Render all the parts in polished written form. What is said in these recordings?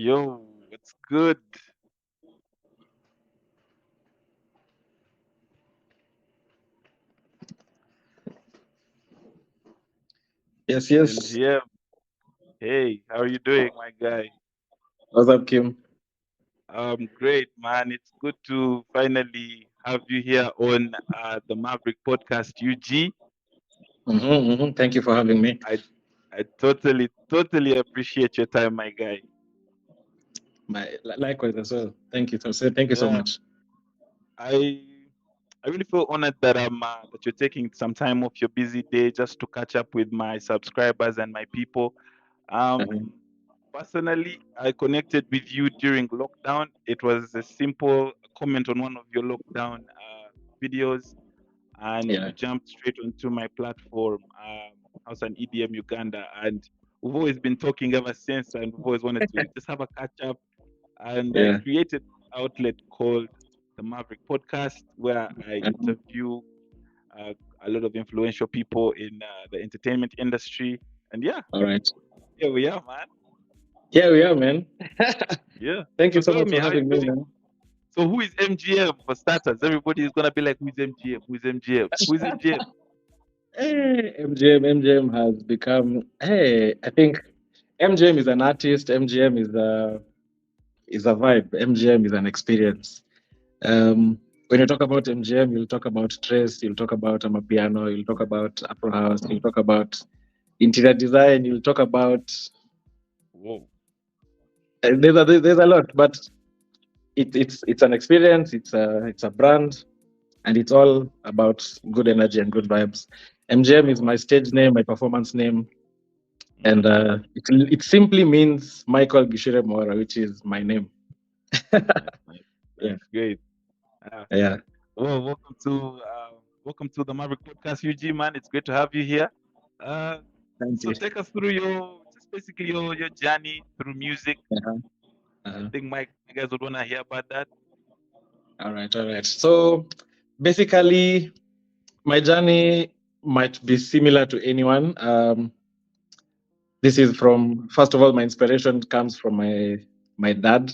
Yo, what's good? Yes, yes. MGM. Hey, how are you doing, my guy? What's up, Kim? Great, man. It's good to finally have you here on the Maverick podcast, UG. Thank you for having me. I I totally appreciate your time, my guy. Likewise as well. Thank you so Yeah, much. I I really feel honored that that you're taking some time off your busy day just to catch up with my subscribers and my people. Uh-huh. Um, Personally, I connected with you during lockdown. It was a simple comment on one of your lockdown videos, and Yeah. you jumped straight onto my platform, House and EDM Uganda. And we've always been talking ever since, and we've always wanted to just have a catch up. And I Yeah. created an outlet called the Maverick Podcast, where I Uh-huh. interview uh, a lot of influential people in the entertainment industry. And yeah, All right. here we are, man. Yeah, we are, man. Yeah. Thank you So so tell much me, for how you having me, doing? man. So who is MGM for starters? Everybody is gonna be like, who's MGM? Who's MGM? Who's MGM? MGM has become. Hey, I think MGM is an artist. MGM is a vibe. MGM is an experience. When you talk about MGM, you'll talk about Trace, you'll talk about Amapiano, you'll talk about Afro House, you'll talk about interior design, you'll talk about Whoa. there's a lot, but it's an experience. It's a brand, and it's all about good energy and good vibes. MGM is my stage name, my performance name, and Mm, it simply means Michael Gichure Mwaura, which is my name. nice, nice, Yeah, nice, great. Uh, yeah. well, welcome to the Maverick Podcast, UG man. It's great to have you here. Uh, Thank so you. take us through your just basically your journey through music. Uh-huh. I Uh-huh. think my guys would wanna hear about that. All right, all right. So basically, my journey might be similar to anyone. This is from first of all, my inspiration comes from my dad,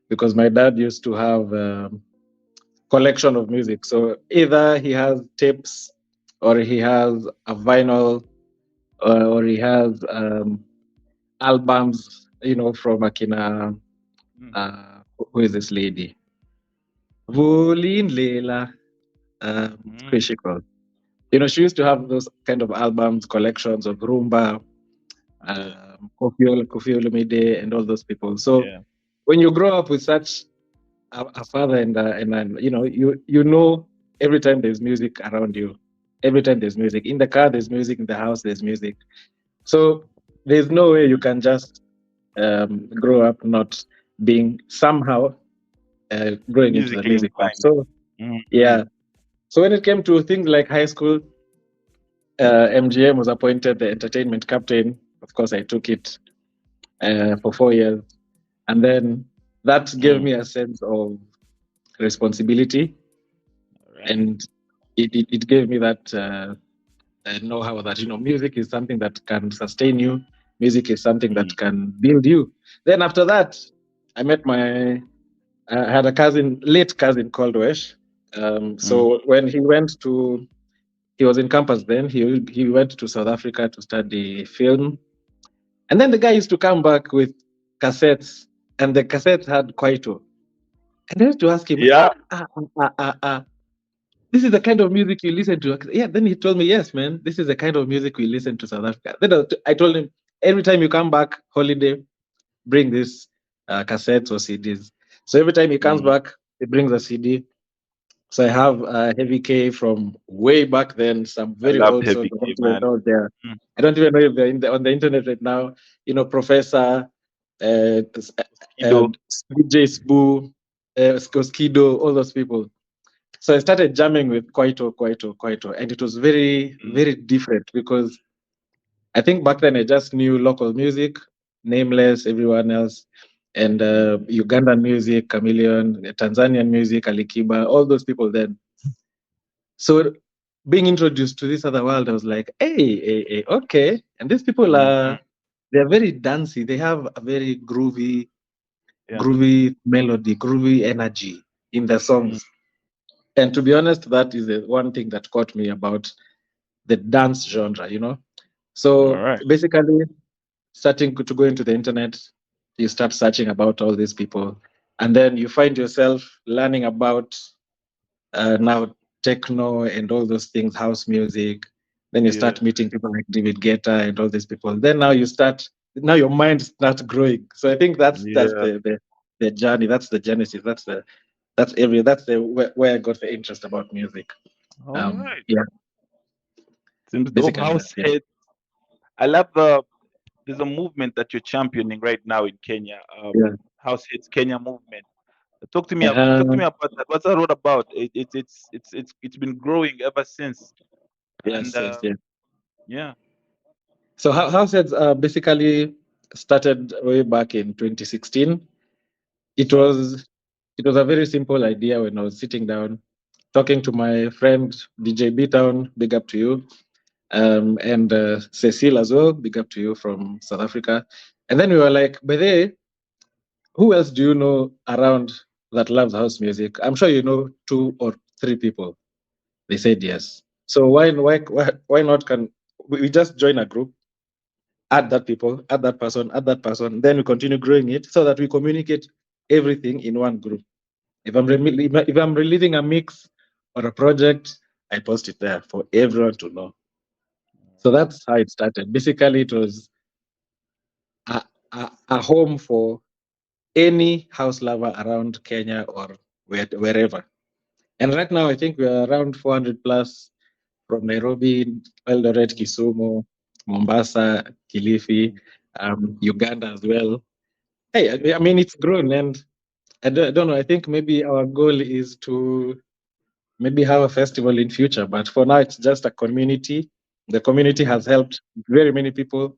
because my dad used to have collection of music. So either he has tapes, or he has a vinyl, or he has albums. From Akina. Mm, Who is this lady? Volin Leila. Who is mm, she called? She used to have those kind of albums, collections of rumba, yeah, Kofi Olomide, and all those people. So yeah. when you grow up with such a father, and you know every time there's music around you, every time there's music in the car, there's music in the house, there's music. So there's no way you Mm, can just grow up not being somehow growing into the musically music part. inclined. So Mm, yeah. mm, So when it came to things like high school, MGM was appointed the entertainment captain. Of course, I took it for 4 years, and then that gave mm. me a sense of responsibility, All right. and it gave me that know-how that music is something that can sustain you. Music is something that Mm, can build you. Then after that, I met I had a late cousin called Wesh. mm. So when he was in campus then. He went to South Africa to study film, and then the guy used to come back with cassettes, and the cassettes had Kwaito. And I used to ask him, Yeah. this is the kind of music you listen to? Yeah. Then he told me, yes, man, this is the kind of music we listen to South Africa. Then I told him, every time you come back holiday, bring this cassettes or CDs. So every time he comes Mm. back, he brings a CD. So I have Heavy K from way back then, some I very love old songs. Heavy I don't K, even man. know if they're, Mm. I don't even know if they're on the internet right now. Professor, uh, Skido. DJ Spoo, Skido, all those people. So I started jamming with Kwaito, and it was very, Mm. very different, because I think back then I just knew local music, Nameless, everyone else, and Mm. Ugandan music, Chameleon, Tanzanian music, Alikiba, all those people then. So being introduced to this other world, I was like, hey, okay. And these people Mhm. they're very dancey. They have a very groovy. Yeah. groovy melody, groovy energy in the Mm. songs. And to be honest, that is the one thing that caught me about the dance genre, you know. All So right. basically, starting to go into the internet, you start searching about all these people, and then you find yourself learning about now techno and all those things, house music. Then you Yeah. start meeting people like David Guetta and all these people. Then now your mind starts growing. So I think that's Yeah. the journey. That's the genesis. That's the where I got the interest about music. All right. Yeah, Seems dope. basically that. House Yeah, head. I love the. There's a movement that you're championing right now in Kenya. yeah. House Heads Kenya movement. Talk to Uh-huh. me about that. What's that all about? It's been growing ever since. And Yes, yes, yes. yeah. So Househeads basically started way back in 2016. It Okay. was it was a very simple idea when I was sitting down talking to my friend DJ B Town, big up to you, and Cecile as well, big up to you from South Africa. And then we were like, by the way, who else do you know around that loves house music? I'm sure you know two or three people. They said yes. So why not? Can we just join a group, add that people, add that person, then we continue growing it so that we communicate everything in one group. If I'm releasing a mix or a project, I post it there for everyone to know. So All right. that's how it started. Basically, it was a home for any house lover around Kenya or wherever. And right now, I think we are around 400 plus from Nairobi, Eldoret, Kisumu, Mombasa, Kilifi, Mm. Uganda as well. Hey, I Yeah. mean, it's grown, and I don't know. I think maybe our goal is to maybe have a festival in future, but for now, it's just a community. The community Mm. has helped very many people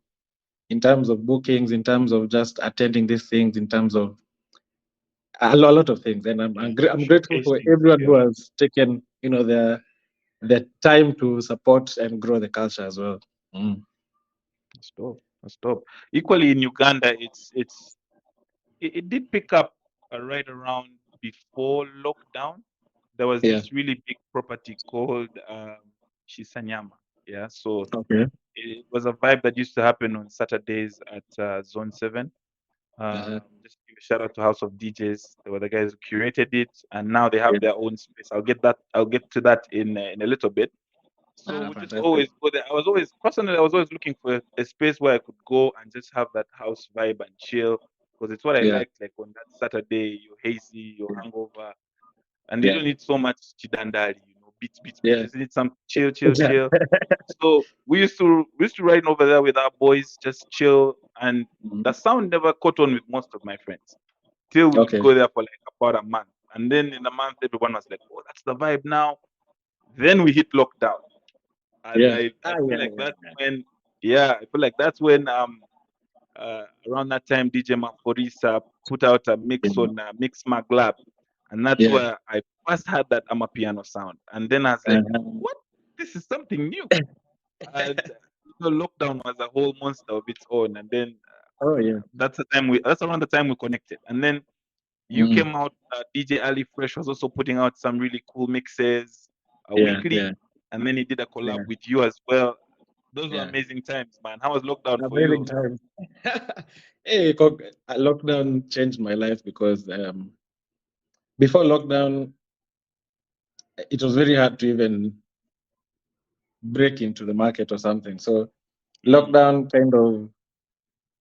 in terms of bookings, in terms of just attending these things, in terms of a lot of things. And Yeah. I'm grateful for Showcasing. everyone who Yeah. has taken the time to support and grow the culture as well. Mm. That's dope. That's dope. Equally in Uganda, it did pick up right around before lockdown. There was Yeah. this really big property called Shisanyama. Yeah. So Okay. it was a vibe that used to happen on Saturdays at Zone 7. Uh-huh. Just give a shout out to House of DJs. They were the guys who curated it, and now they Yeah. have their own space. I'll get to that in a little bit. So we just Fantastic. always go there. I was always looking for a space where I could go and just have that house vibe and chill because it's what I Yeah. liked. Like on that Saturday, you're hazy, you're Yeah. hungover, and you Yeah. don't need so much chidandari, beats, beats, beats. You Yeah. just need some chill, chill, Yeah. chill. So we used to ride over there with our boys, just chill, and the Mhm. sound never caught on with most of my friends till we would Okay. go there for like about a month, and then in a month everyone was like, "Oh, that's the vibe now." Then we hit lockdown, and Yeah. I feel Yeah. like Yeah. that's Yeah. when, yeah, I feel like that's when around that time DJ Maforisa put out a mix on Mix Maglab, and that's Yeah. where I first had that Amapiano sound, and then I was like, Uh-huh. "What? This is something new." And lockdown was a whole monster of its own, and then Oh yeah. that's around the time we connected, and then you Mm. came out. DJ Ali Fresh was also putting out some really cool mixes Yeah. weekly, Yeah. and then he did a collab Yeah. with you as well. Those were Yeah. amazing times, man. How was lockdown for Amazing you? time. Hey, lockdown changed my life because before lockdown, it was very hard to even break into the market or something. So Mm, lockdown kind of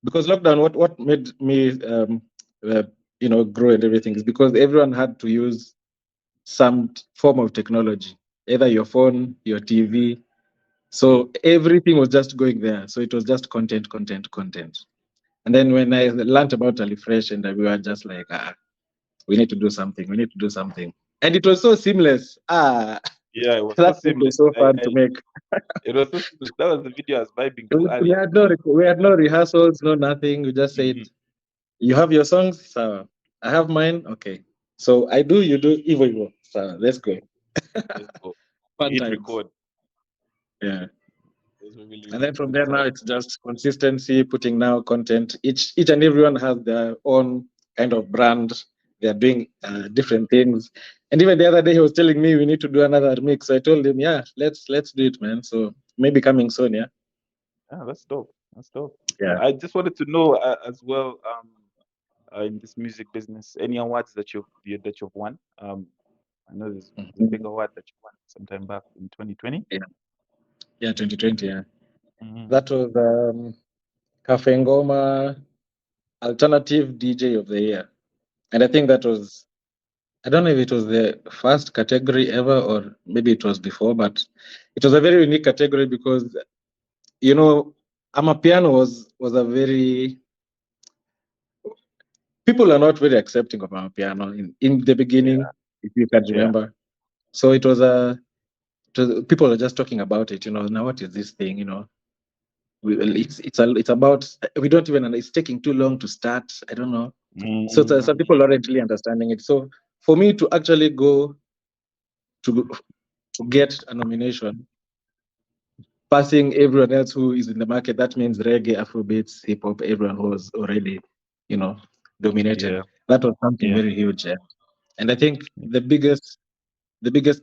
because lockdown, what made me uh, grow and everything is because everyone had to use some form of technology, either your phone, your TV. yeah, So everything was just going there. So it was just content, content, content. And then when I learned about Alifresh, and we were just like, we need to do something. We need to do something. And it was so seamless. yeah. It was so That thing seamless. was so fun to make. It was so seamless. That was the video I was vibing We to we earlier. had no we had no rehearsals, no nothing. We just said, Mhm. "You have your songs, so I have mine. Okay, so I do, you do, Evo Evo. So let's go. Let's go. You Fun hit times. record. Yeah. Those were really, And then really from good there now times. it's just consistency, putting now content. Each and everyone has their own kind of brand. They are doing different things. And even the other day, he was telling me we need to do another mix. So I told him, yeah, let's do it, man. So maybe coming soon, yeah. Yeah, that's dope. That's dope. Yeah. I just wanted to know as well, in this music business, any awards that that you've won. I know there's a big Mhm. award that you won sometime back in 2020. Yeah. Yeah, 2020, yeah. Mm, That was Cafe Ngoma Alternative DJ of the Year. And I think that was, I don't know if it was the first category ever or maybe it was before, but it was a very unique category because, you know, Amapiano was a very, people are not very accepting of Amapiano in the beginning, yeah, if you can yeah. remember. So it was a, people are just talking about it, now what is this thing, well, it's about, we don't even, it's taking too long to start. I don't know. So some Mm, people aren't really understanding it. So for me to actually go to get a nomination, passing everyone else who is in the market, that means reggae, Afrobeats, hip hop, everyone was already, you know, dominated. yeah, That was something yeah. very huge. Yeah. And I think the biggest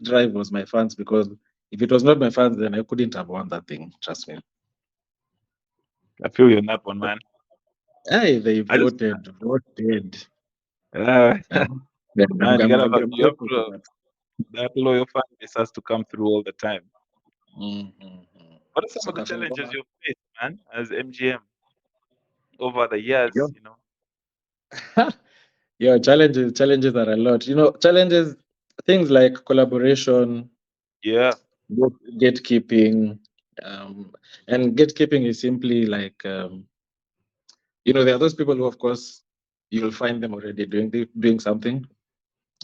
drive was my fans because if it was not my fans, then I couldn't have won that thing. Trust me. I feel you on that one, man. Hey, they I just, voted. uh, Yeah. Yeah, man, I'm you have grateful for to, that. that loyal fan base has to come through all the time. Mm-hmm. What are some So of the Cafe challenges Ngoma, you've faced, man, as MGM over the yo. years? Yeah, challenges are a lot. Challenges, things like collaboration, Yeah. gatekeeping, um, and gatekeeping is simply like, there are those people who, of course, you'll find them already doing something,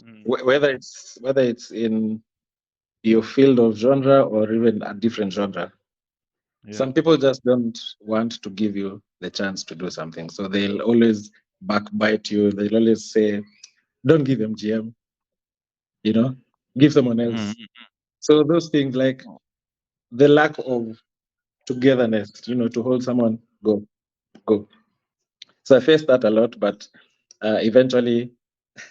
Mm, whether it's in your field of genre or even a different genre. yeah. Some people just don't want to give you the chance to do something, so they'll always backbite you. They'll always say, "Don't give MGM, you know, give someone Mm, else." So those things like the lack of togetherness, to hold someone, go. So I faced that a lot, but eventually,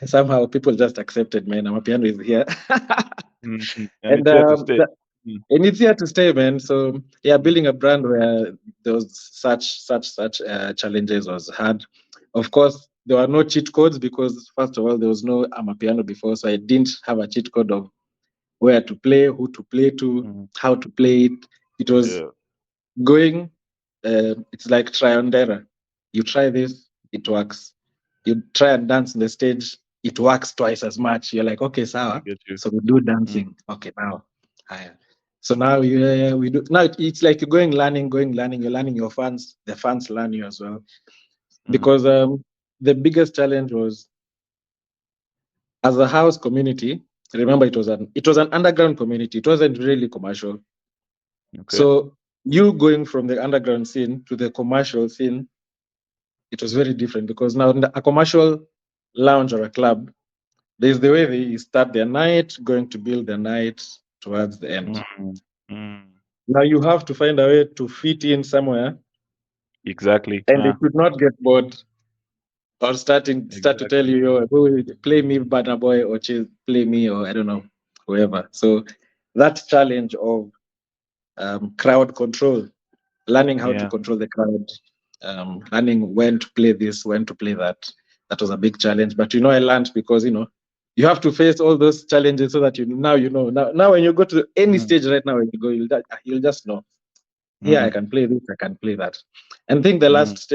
somehow people just accepted, man. Amapiano is here, and and it's here to stay. Mm, it's here to stay, man. So yeah, mm, building a brand where those such challenges was hard. Of course, there were no cheat codes because first of all, there was no Amapiano before, so I didn't have a cheat code of where to play, who to play to, mm, how to play it. It was yeah, going, it's like try and error. You try this, it works. You try and dance on the stage, it works twice as much. You're like, okay, I sawa. get you. So we do Mm, dancing. Okay, now. Higher. So now we do now it's like you're going learning, you're learning your fans, the fans learn you as well. mm, Because the biggest challenge was as a house community, remember it was an underground community. It wasn't really commercial. okay. So you going from the underground scene to the commercial scene, it was very different because now in a commercial lounge or a club, there's the way they start their night, going to build their night towards the end. Mm, mm, Now you have to find a way to fit in somewhere, exactly. and they should not get bored or start to tell Exactly. you, yo, who play me Banner Boy or play me or I don't know, whoever. So that challenge of crowd control, learning how to Yeah. control the crowd, learning when to play this, when to play that. That was a big challenge. But I learned because you have to face all those challenges so that now when you go to any Mm, stage right now when you go, you'll just know. Here I mm, can play this, I can play that. And I think the last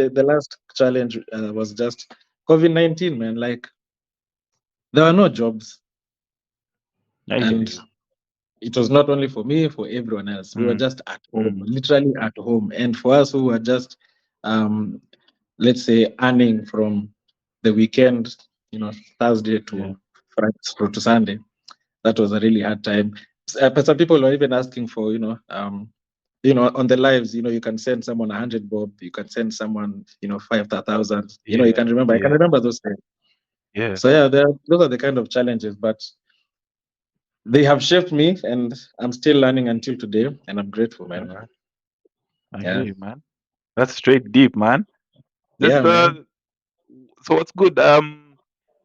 challenge was just COVID-19, man. Like there were no jobs, I hear and you. it was not only for me, for everyone else. We were Mm, just at home, mm, literally at home. And for us who were just, um, let's say, earning from the weekend, Thursday yeah. to Friday to Sunday, that was a really hard time. But some people were even asking for, on the lives, you can send someone 100 bob, you can send someone, 5,000. You Yeah. can remember. I can Yeah. remember those things. Yeah. So yeah, those are the kind of challenges, but they have shaped me, and I'm still learning until today, and I'm grateful, All man. right. I hear Yeah, you, man. That's straight deep, man. yeah, Just man. So what's good?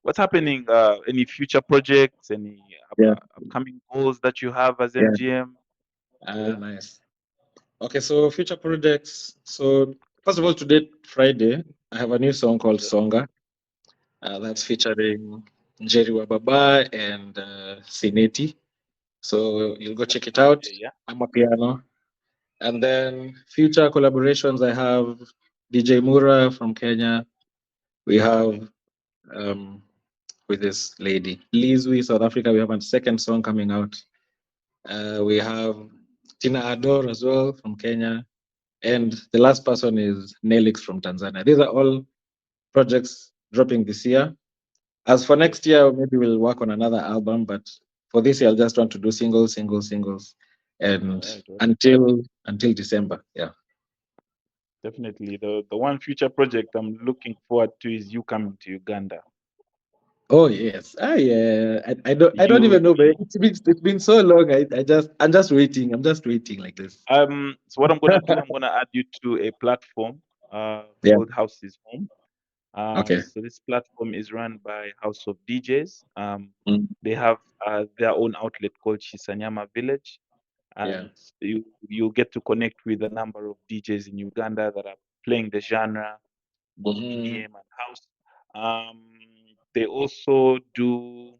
What's happening? Any future projects? Any Yeah, upcoming goals that you have as yeah. MGM? Yeah. Nice. Okay, so future projects. So first of all, today, Friday, I have a new song called Okay. Songa. That's featuring Njeri Wababa and Sineti. So you'll go That's check it out. Friday. Yeah. I'm a piano. And then future collaborations, I have DJ Mura from Kenya. We have um, with this lady, Lizwi, South Africa. We have a second song coming out. We have Tina Ador as well from Kenya. And the last person is Nelix from Tanzania. These are all projects dropping this year. As for Okay. next year, maybe we'll work on another album, but for this year, I'll just want to do singles, All and right. All right. until December. Yeah. Definitely. The one future project I'm looking forward to is you coming to Uganda. Oh yes. Yeah. I don't You even know, but it's been so long. I'm just waiting. I'm just waiting like this. so what I'm gonna do, I'm gonna add you to a platform Yeah. called House is Home. Okay. So this platform is run by House of DJs. Mm, They have their own outlet called Shisanyama Village, yeah. and you get to connect with a number of DJs in Uganda that are playing the genre, both Mm, EDM and house. Um, they also do.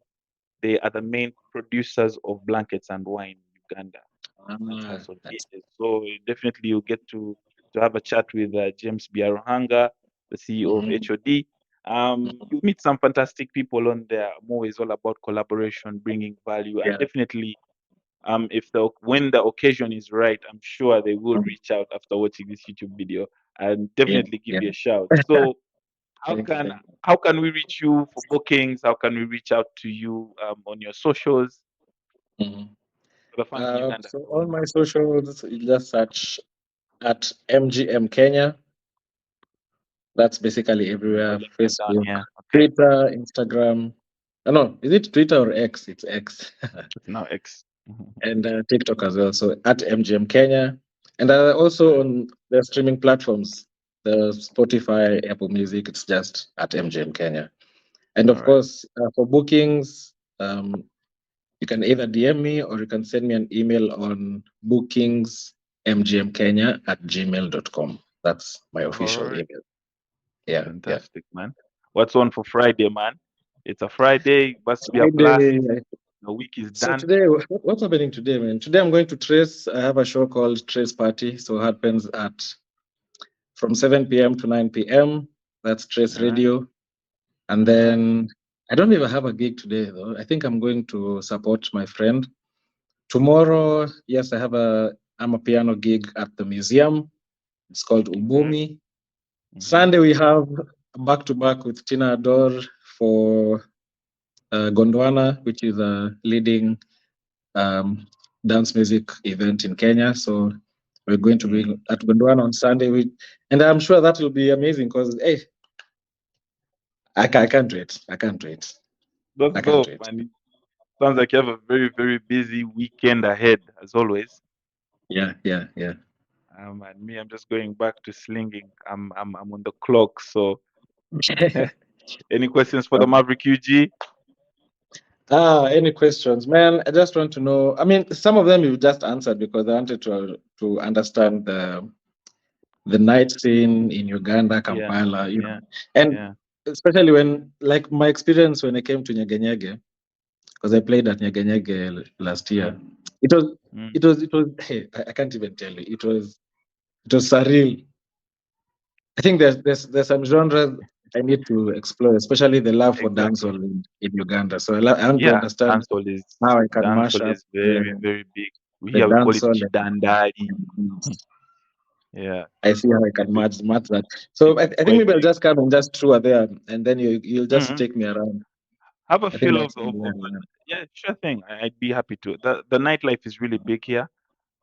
They are the main producers of blankets and wine in Uganda. That's House of that's DJs. So definitely you get to have a chat with James Biaruhanga, the CEO of mhm, HOD. mhm. You meet some fantastic people on there. I'm always all about collaboration, bringing value, and Yeah. definitely, if the when the occasion is right, I'm sure they will Mm, reach out after watching this YouTube video and yeah. definitely give Yeah. you a shout. So how Thank you. can Thank you. how can we reach you for bookings? How can we reach out to you on your socials Mhm. for the fans in Uganda? So on my socials, you just search at MGM Kenya. That's basically I'll everywhere. jot that down Facebook, here. Okay. Twitter, Instagram. No, is it Twitter or X? It's X. It's now X. And TikTok as well. So at MGM Kenya. And All also right. on the streaming platforms, the Spotify, Apple Music, it's just at MGM Kenya. And All of right. course, for bookings, you can either DM me or you can send me an email on bookingsmgmkenya@gmail.com. That's my All official right. email. Yeah, yeah. Fantastic, man. What's on for Friday, man? It's a Friday. Must be a blast. Friday. The week is So done. today, what's happening today, man? Today I'm going to Trace. I have a show called Trace Party. So it happens at from 7 p.m. to 9 p.m. That's Trace All right. Radio. And All right. then I don't even have a gig today, though. I think I'm going to support my friend. Tomorrow, yes, I'm a piano gig at the museum. It's called Okay. Ubumi. Mm-hmm. Sunday we have back to back with Tina Ador for Gondwana, which is a leading um, dance music event in Kenya. So we're going to be Mm. at Gondwana on Sunday. And I'm sure that will be amazing because hey, I can't wait. I can't wait. That's I can't dope, wait. man. It sounds like you have a very, very busy weekend ahead, as always. Yeah, yeah, yeah. And me, I'm just going back to slinging. I'm on the clock. So, any questions for the Maverick UG? Any questions, man? I just want to know. I mean, some of them you've just answered because I wanted to understand the night scene in Uganda, Yeah, Kampala, yeah, and yeah. especially when, like, my experience when I came to Nyeganyege, because I played at Nyeganyege last year. Mm, It was, mm. it was. Hey, I can't even tell you. It was surreal. I think there's some genres I need to explore, especially the love for dancehall Exactly. in Uganda. So I want to Yeah, understand how I can mash dancehall up is very, very big. We the here we call it dancehall. chidandari. And Yeah, I see how I can it's match that. So I think quite maybe I'll big. just come and just tour there, and then you'll just Mm. take me around. Have a I think feel that's of yeah, sure thing. I'd be happy to. The nightlife is really big here.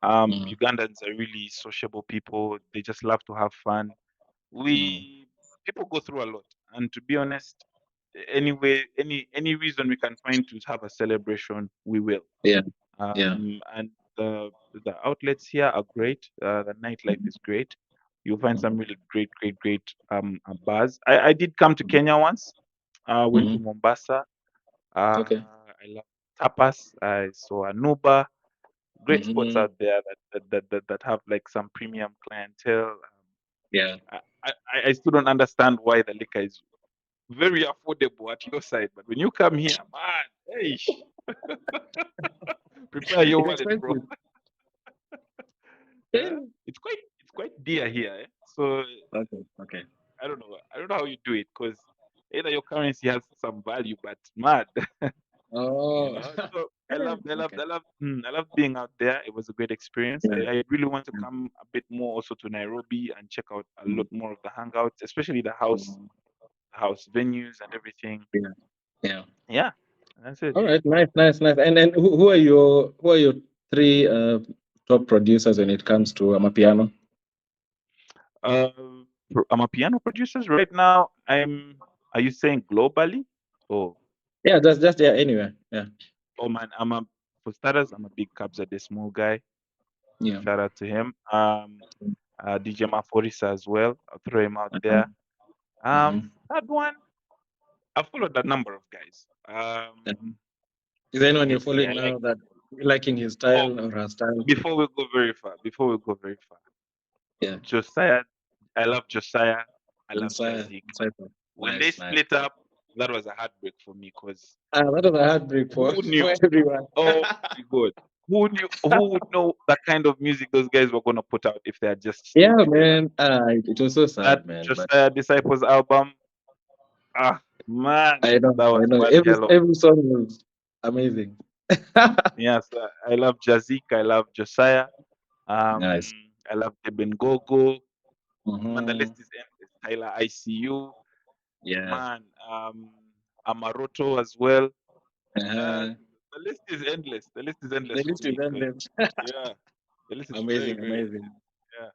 mm, Ugandans are really sociable people. They just love to have fun. mm, We People go through a lot, and to be honest, anyway, any reason we can find to have a celebration, we will. yeah, yeah. And the outlets here are great. The nightlife is great. You'll find some Mhm. really great bars. I did come to Kenya once. Went to Mhm. Mombasa. Okay. I love tapas. I saw Anuba. Great spots Mhm. out there that have like some premium clientele. Yeah. I still don't understand why the liquor is very affordable at your side, but when you come here, man, hey, prepare your It's wallet, bro. expensive. Yeah, it's quite dear here. So Okay. Okay. I don't know how you do it because either your currency has some value, but mad, Oh. So I loved, I loved, Okay. I loved, I loved being out there. It was a great experience. Yeah. I really want to Yeah. come a bit more also to Nairobi and check out a lot Mhm. more of the hangouts, especially the house venues and everything. Yeah. Yeah. Yeah, that's it. All right. Nice. Nice. Nice. And who are your three top producers when it comes to Amapiano? Uh, I'm a piano producers right now. Are you saying globally? Oh, Yeah. Just yeah. Anywhere. Yeah. oh man, for starters, I'm a big Kabza De Small guy. Yeah. Shout out to him. DJ Maforisa as well. I'll throw him out Uh-huh. there. Mhm. Third one, I followed a number of guys. Is there anyone Let me you're see. following I like. now that you liking his Oh, style or her style? before we go very far, Yeah. Josiah. I love Josiah. I love Inside. Jazik. Inside. When they Nice. Nice. split up, that was a heartbreak for me because That was a heartbreak for who for knew? everyone. Oh my god. Who knew? Who would know the kind of music those guys were gonna put out if they had just Yeah, stayed together? man. It was so That sad, man. But Josiah Disciples album, man, I know, that I was know. one Every hell of. every song was amazing. Yes, I love Jazik. I love Josiah. Nice. I love Deben Gogo. Man, the Mm-hmm. list is endless. Tyler ICU, Yeah. man. Amaroto as well. Uh, Uh-huh. the list is endless. The list is endless The for list is me because endless. yeah, the list is very Amazing, very amazing. endless. Yeah,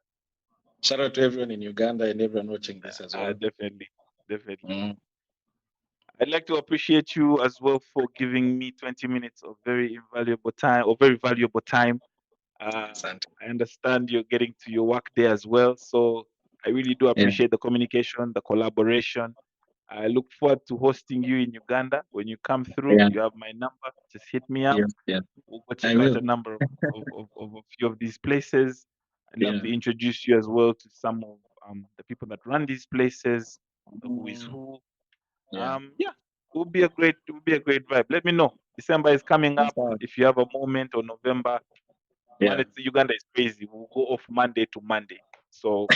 Shout out to everyone in Uganda and everyone watching this as well. definitely, definitely. Mm. I'd like to appreciate you as well for giving me 20 minutes of very invaluable time or very valuable time. Asante. I understand you're getting to your work day as well, so I really do Yeah, appreciate the communication, the collaboration. I look forward to hosting you in Uganda. When you come through, yeah, you have my number. Just hit me up. yes, yeah. We'll go I check out will. a number of a few of these places. I'd love Yeah. to introduce you as well to some of the people that run these places, the who is Mm. who. Yeah. Yeah, it will be a great vibe. Let me know. December is coming That's up. all. If you have a moment or November, man, Yeah. Uganda is crazy. We'll go off Monday to Monday. So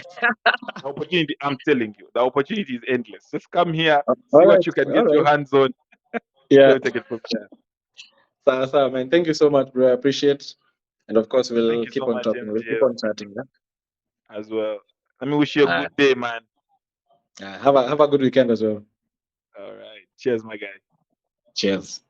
the opportunity, I'm telling you, the opportunity is endless. Just come here, see All what right. you can All get your right. hands on. Yeah. We'll take it from there. So, man. Thank you so much, bro. I appreciate. And of course, Thank we'll you keep so on much, talking. We'll keep MGM, on chatting. Yeah? as well. Let me wish you a Uh, good day, man. have a good weekend as well. All right. Cheers, my guy. Cheers.